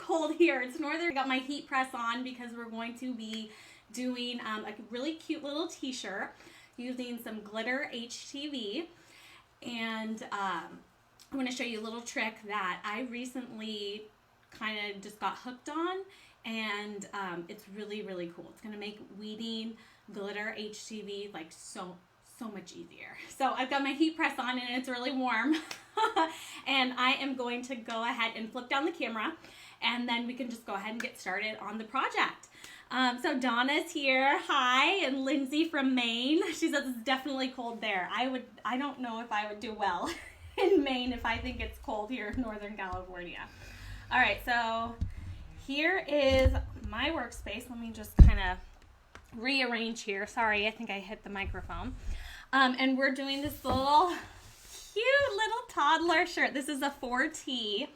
cold here. It's northern. I got my heat press on because we're going to be doing a really cute little t-shirt using some glitter HTV. And I'm going to show you a little trick that I recently kind of just got hooked on, and it's really, really cool. It's going to make weeding glitter HTV like so much easier. So I've got my heat press on and it's really warm. And I am going to go ahead and flip down the camera, and then we can just go ahead and get started on the project. So Donna's here, hi, and Lindsay from Maine. She says it's definitely cold there. I don't know if I would do well in Maine if I think it's cold here in Northern California. All right, so here is my workspace. Let me just kind of rearrange here. Sorry, I think I hit the microphone. And we're doing this little cute little toddler shirt. This is a 4T,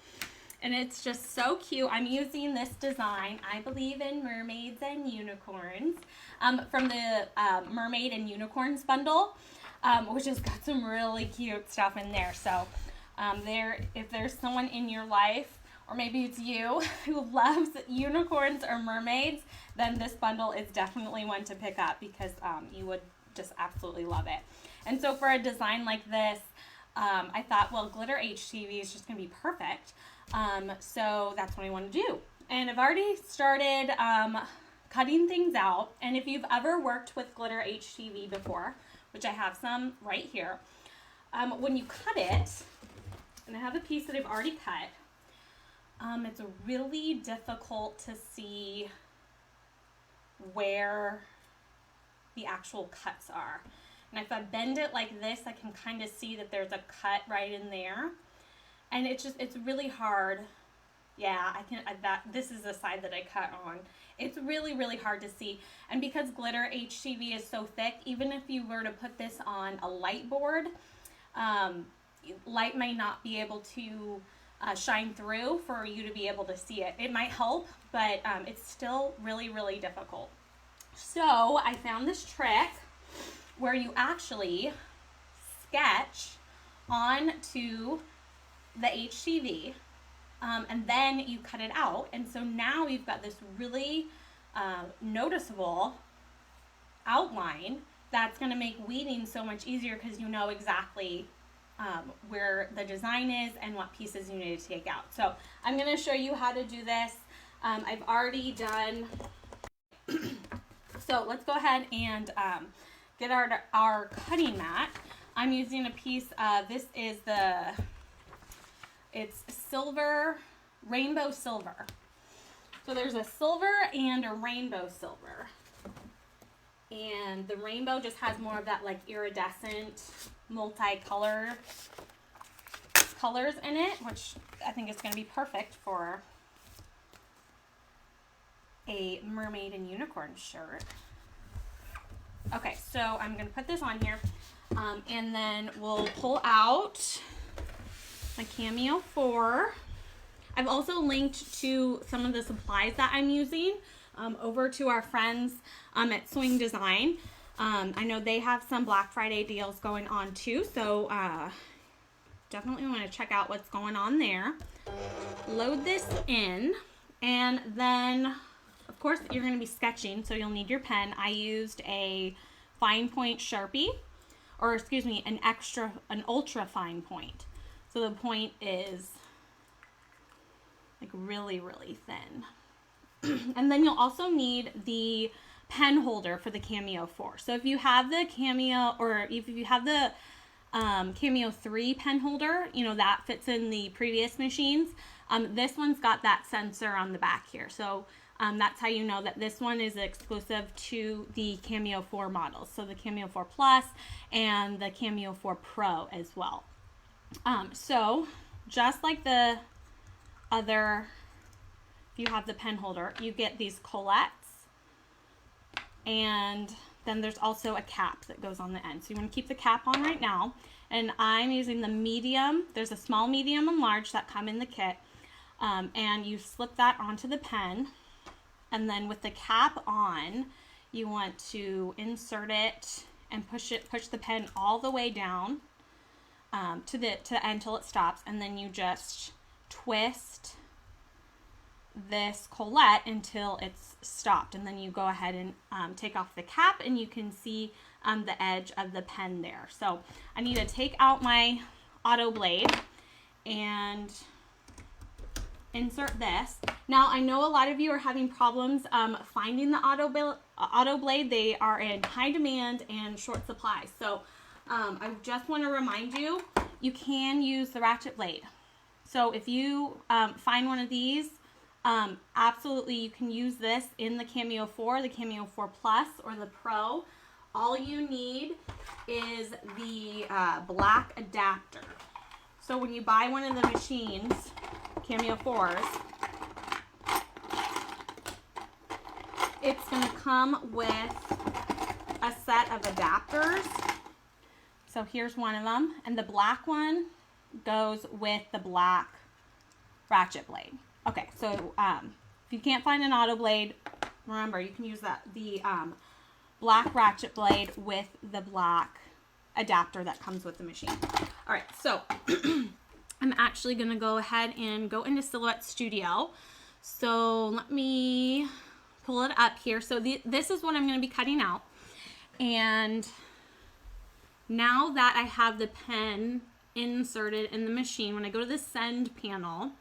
and it's just so cute. I'm using this design, I believe in mermaids and unicorns, from the Mermaid and Unicorns bundle, which has got some really cute stuff in there. So if there's someone in your life, or maybe it's you, who loves unicorns or mermaids, then this bundle is definitely one to pick up, because you would just absolutely love it. And so for a design like this, I thought, well, glitter HTV is just going to be perfect. So that's what I want to do. And I've already started cutting things out. And if you've ever worked with glitter HTV before, which I have some right here, when you cut it, and I have a piece that I've already cut, it's really difficult to see where the actual cuts are. And if I bend it like this, I can kind of see that there's a cut right in there. And it's really hard. Yeah, this is the side that I cut on. It's really, really hard to see. And because glitter HTV is so thick, even if you were to put this on a light board, light may not be able to shine through for you to be able to see it. It might help, but it's still really, really difficult. So I found this trick where you actually sketch onto the HTV, and then you cut it out. And so now you've got this really noticeable outline that's going to make weeding so much easier, because you know exactly where the design is and what pieces you need to take out. So I'm going to show you how to do this. I've already done. So let's go ahead and get our cutting mat. I'm using a piece of, this is it's silver, rainbow silver. So there's a silver and a rainbow silver. And the rainbow just has more of that like iridescent, multicolor colors in it, which I think is going to be perfect for a mermaid and unicorn shirt. Okay, so I'm going to put this on here, and then we'll pull out my Cameo 4. I've also linked to some of the supplies that I'm using over to our friends at Swing Design. I know they have some Black Friday deals going on too, so definitely want to check out what's going on there. Load this in, and then of course you're going to be sketching, so you'll need your pen. I used a fine point Sharpie, or excuse me, an ultra fine point. So the point is like really, really thin. And then you'll also need the pen holder for the Cameo 4. So if you have the Cameo, or if you have the Cameo 3 pen holder, you know, that fits in the previous machines. This one's got that sensor on the back here. So that's how you know that this one is exclusive to the Cameo 4 models. So the Cameo 4 Plus and the Cameo 4 Pro as well. So just like the other, if you have the pen holder, you get these colettes, and then there's also a cap that goes on the end. So you want to keep the cap on right now. And I'm using the medium. There's a small, medium, and large that come in the kit. And you slip that onto the pen. And then with the cap on, you want to insert it and push the pen all the way down to the end till it stops. And then you just twist this collet until it's stopped, and then you go ahead and take off the cap, and you can see the edge of the pen there. So I need to take out my auto blade and insert this. Now I know a lot of you are having problems finding the auto blade. They are in high demand and short supply. So I just want to remind you, you can use the ratchet blade. So if you find one of these, absolutely you can use this in the Cameo 4, the Cameo 4 Plus, or the Pro. All you need is the black adapter. So when you buy one of the machines, Cameo 4s, it's going to come with a set of adapters. So here's one of them, and the black one goes with the black ratchet blade. Okay, so if you can't find an auto blade, remember you can use the black ratchet blade with the black adapter that comes with the machine. All right, so I'm actually going to go ahead and go into Silhouette Studio. So let me pull it up here. So this is what I'm going to be cutting out. And now that I have the pen inserted in the machine, when I go to the send panel,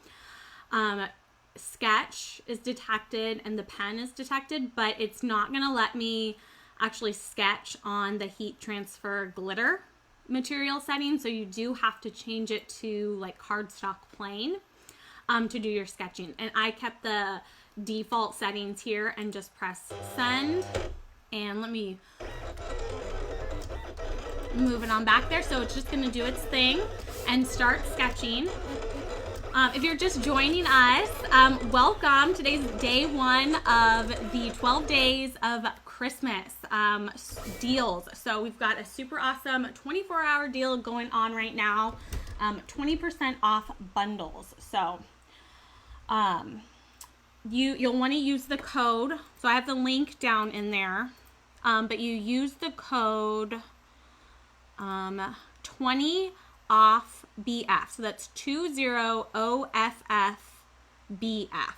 sketch is detected and the pen is detected, but it's not going to let me actually sketch on the heat transfer glitter material setting. So you do have to change it to like cardstock plain to do your sketching. And I kept the default settings here and just press send. And let me move it on back there. So it's just going to do its thing and start sketching. If you're just joining us, welcome. Today's day one of the 12 days of Christmas deals. So we've got a super awesome 24-hour deal going on right now, 20% off bundles. So you'll want to use the code. So I have the link down in there, but you use the code 20 off BF. So that's 20OFF BF.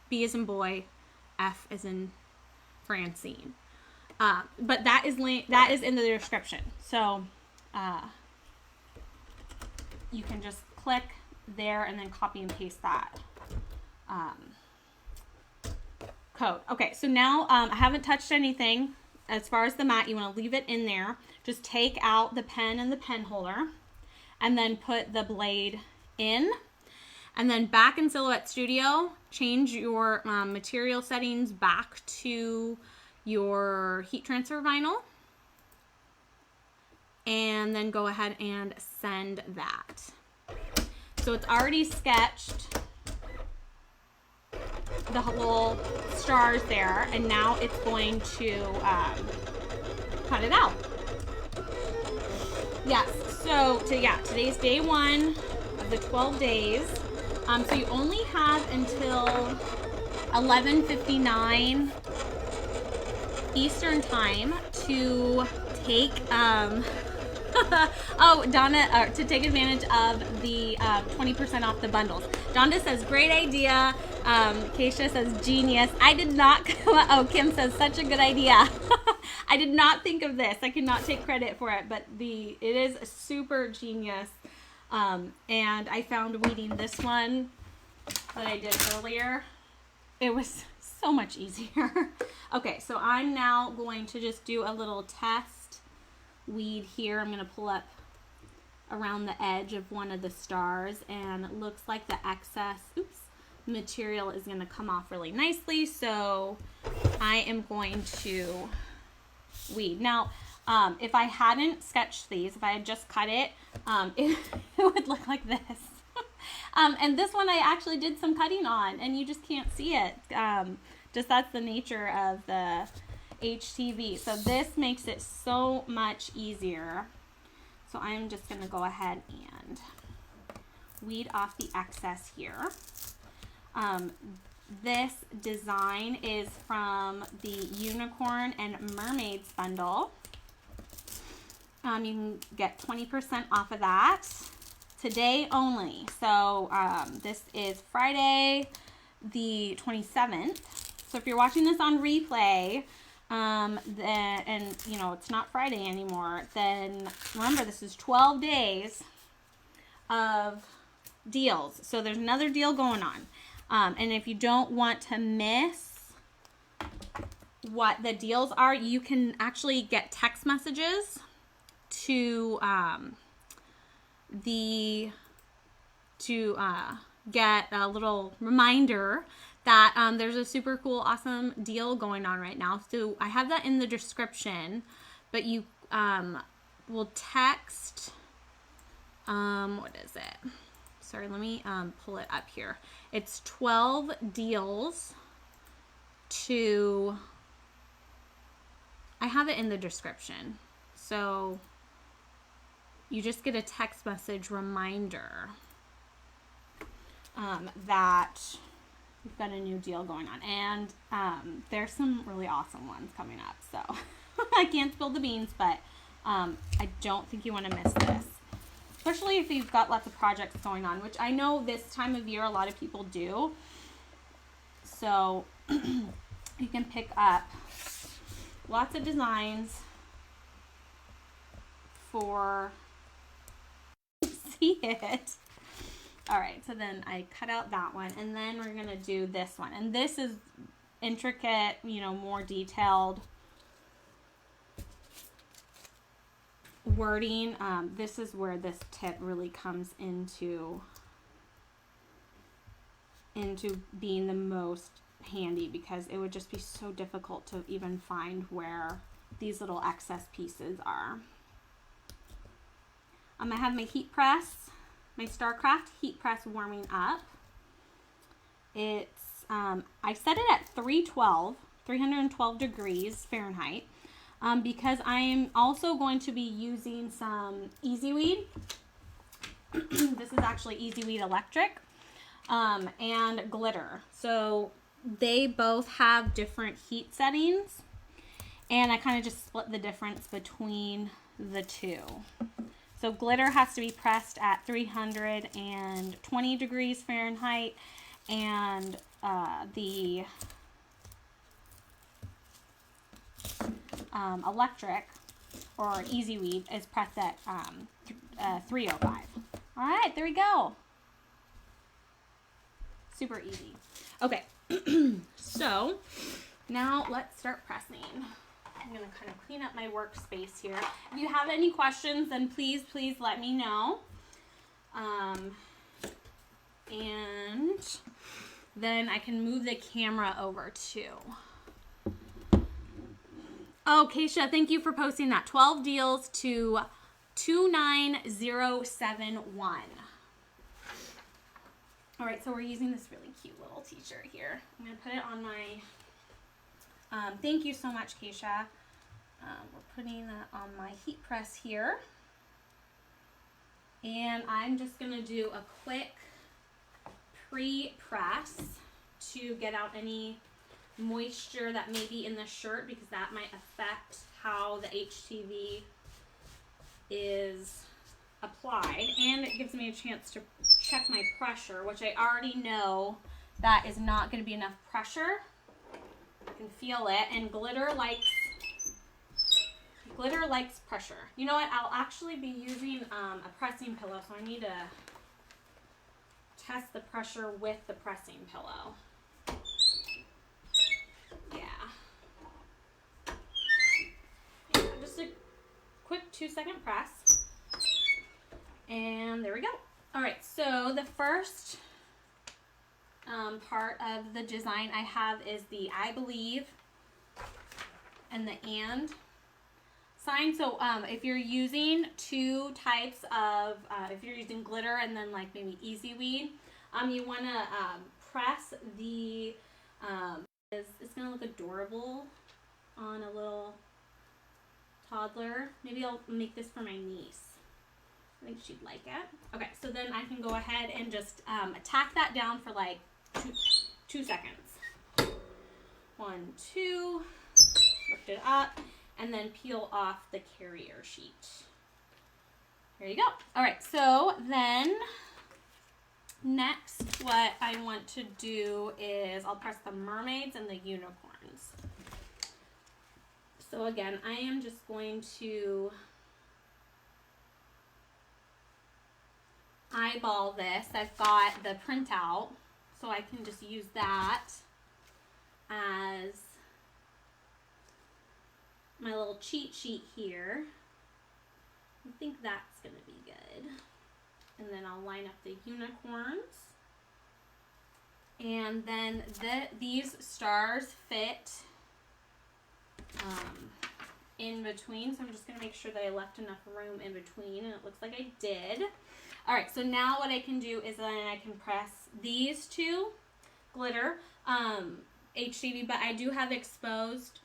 B as in boy, F as in Francine. But that is in the description. So you can just click there and then copy and paste that code. Okay, so now I haven't touched anything. As far as the mat, you want to leave it in there. Just take out the pen and the pen holder, and then put the blade in. And then back in Silhouette Studio, change your material settings back to your heat transfer vinyl. And then go ahead and send that. So it's already sketched the little stars there, and now it's going to cut it out. Yes, so today's day one of the 12 days. So you only have until 11:59 Eastern time to take oh, Donna, to take advantage of the 20% off the bundles. Donda says, great idea. Keisha says, genius. I did not, oh, Kim says, such a good idea. I did not think of this. I cannot take credit for it, but it is super genius. And I found weeding this one that I did earlier. It was so much easier. Okay, so I'm now going to just do a little test weed here. I'm going to pull up around the edge of one of the stars, and it looks like the excess material is going to come off really nicely. So I am going to weed. Now, if I hadn't sketched these, if I had just cut it, it would look like this. And this one I actually did some cutting on, and you just can't see it. Just that's the nature of the HTV. So this makes it so much easier. So I'm just going to go ahead and weed off the excess here. This design is from the Unicorn and Mermaids bundle. You can get 20% off of that today only. So this is Friday, the 27th. So if you're watching this on replay, and you know it's not Friday anymore, then remember this is 12 days of deals. So there's another deal going on. And if you don't want to miss what the deals are, you can actually get text messages to get a little reminder that there's a super cool, awesome deal going on right now. So I have that in the description, but you will text, what is it? Sorry, let me pull it up here. It's 12 deals to, I have it in the description. So you just get a text message reminder that we've got a new deal going on. And there's some really awesome ones coming up. So I can't spill the beans, but I don't think you want to miss this. Especially if you've got lots of projects going on, which I know this time of year a lot of people do. So you can pick up lots of designs for see it. All right, so then I cut out that one, and then we're gonna do this one, and this is intricate, you know, more detailed wording. This is where this tip really comes into being the most handy, because it would just be so difficult to even find where these little excess pieces are. I have my heat press, my StarCraft heat press warming up. It's I set it at 312 degrees Fahrenheit. Because I'm also going to be using some Easy Weed. This is actually Easy Weed Electric, and glitter. So they both have different heat settings, and I kind of just split the difference between the two. So glitter has to be pressed at 320 degrees Fahrenheit, and the electric or Easy Weed is pressed at 305. All right, there we go. Super easy. Okay, so now let's start pressing. I'm gonna kind of clean up my workspace here. If you have any questions, then please let me know. And then I can move the camera over too. Oh, Keisha, thank you for posting that. 12 deals to 29071. All right, so we're using this really cute little t-shirt here. I'm going to put it on my, thank you so much, Keisha. We're putting that on my heat press here. And I'm just going to do a quick pre-press to get out any moisture that may be in the shirt, because that might affect how the HTV is applied, and it gives me a chance to check my pressure, which I already know that is not going to be enough pressure. I can feel it, and glitter likes pressure. You know what, I'll actually be using a pressing pillow, so I need to test the pressure with the pressing pillow. Yeah, just a quick 2-second press, and there we go. All right, so the first part of the design I have is the I believe and the and sign. So if you're using two types of, if you're using glitter and then like maybe Easy Weed, you want to press the it's going to look adorable on a little toddler. Maybe I'll make this for my niece. I think she'd like it. Okay, so then I can go ahead and just tack that down for like two seconds. 1, 2, lift it up, and then peel off the carrier sheet. There you go. All right, so then Next, what I want to do is I'll press the mermaids and the unicorns. So again, I am just going to eyeball this. I've got the printout, so I can just use that as my little cheat sheet here. I think that's going to be good. And then I'll line up the unicorns. And then these stars fit in between. So I'm just going to make sure that I left enough room in between. And it looks like I did. All right, so now what I can do is then I can press these two glitter HTV, but I do have exposed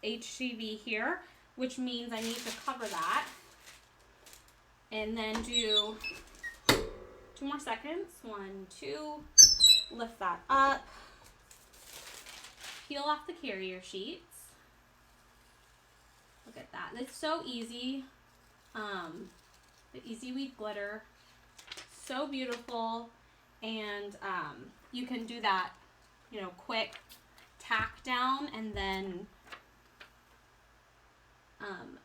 HTV here, which means I need to cover that. And then do 2 more seconds. 1, 2. Lift that up. Peel off the carrier sheets. Look at that. It's so easy. The Easy Weed glitter. So beautiful. And you can do that, you know, quick tack down and then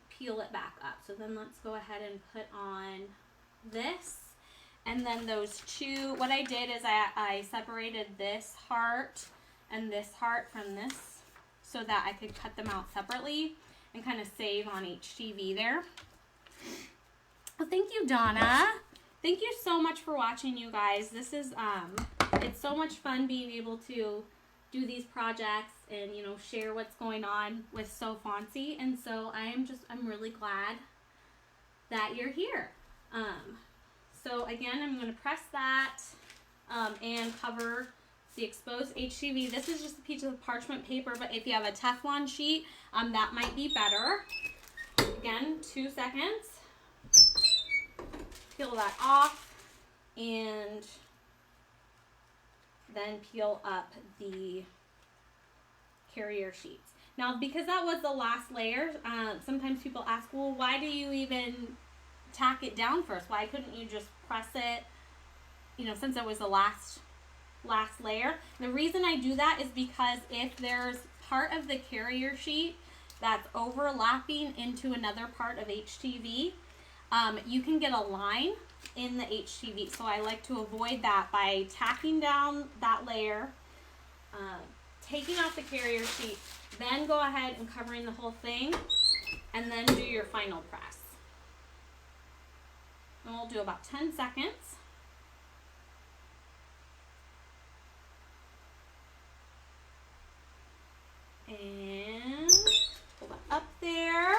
peel it back up. So then let's go ahead and put on this. And then those two, what I did is I separated this heart and this heart from this so that I could cut them out separately and kind of save on HTV there. Well, thank you, Donna. Thank you so much for watching, you guys. This is, it's so much fun being able to do these projects and, you know, share what's going on with So Fancy. And so I'm really glad that you're here. So again, I'm going to press that and cover the exposed HTV. This is just a piece of parchment paper, but if you have a Teflon sheet, that might be better. Again, 2 seconds. Peel that off and then peel up the carrier sheets. Now, because that was the last layer, sometimes people ask, well, why do you even tack it down first? Why couldn't you just press it, you know, since it was the last layer? The reason I do that is because if there's part of the carrier sheet that's overlapping into another part of HTV, you can get a line in the HTV. So I like to avoid that by tacking down that layer, taking off the carrier sheet, then go ahead and covering the whole thing, and then do your final press. And we'll do about 10 seconds. And pull that up there.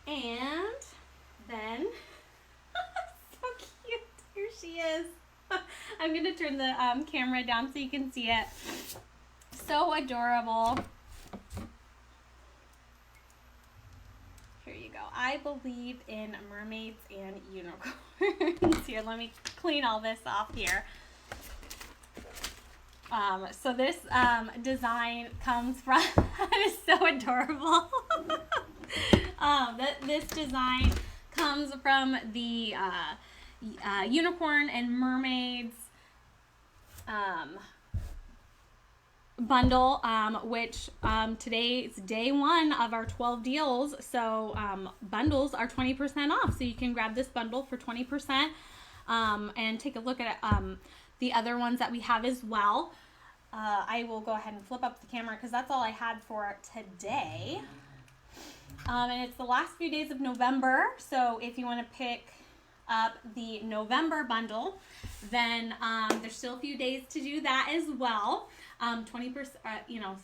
And then, so cute, here she is. I'm going to turn the camera down so you can see it. So adorable. Here you go. I believe in mermaids and unicorns. Here, let me clean all this off here. So this design comes from, it is so adorable. This design comes from the unicorn and mermaids bundle, which today is day 1 of our 12 deals. So bundles are 20% off. So you can grab this bundle for 20% and take a look at the other ones that we have as well. I will go ahead and flip up the camera because that's all I had for today. And it's the last few days of November. So if you want to pick up the November bundle, then there's still a few days to do that as well. 20%, you know,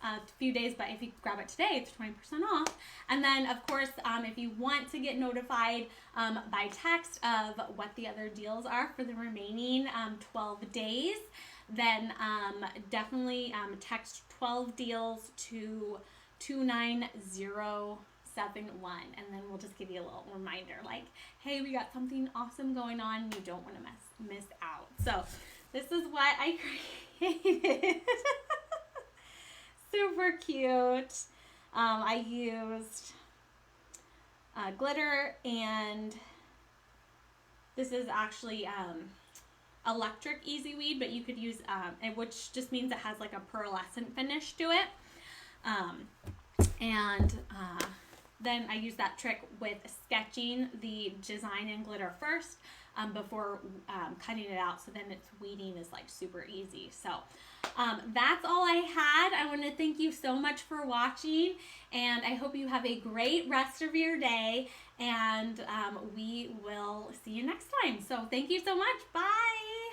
a few days, but if you grab it today, it's 20% off. And then, of course, if you want to get notified by text of what the other deals are for the remaining 12 days, then definitely text 12 deals to 29071, and then we'll just give you a little reminder like, hey, we got something awesome going on, you don't want to miss out. So this is what I created. Super cute. I used glitter, and this is actually electric easy weed, but you could use, which just means it has like a pearlescent finish to it. Then I use that trick with sketching the design in glitter first before cutting it out, so then its weeding is like super easy. So that's all I had. I want to thank you so much for watching, and I hope you have a great rest of your day, and we will see you next time. So thank you so much. Bye.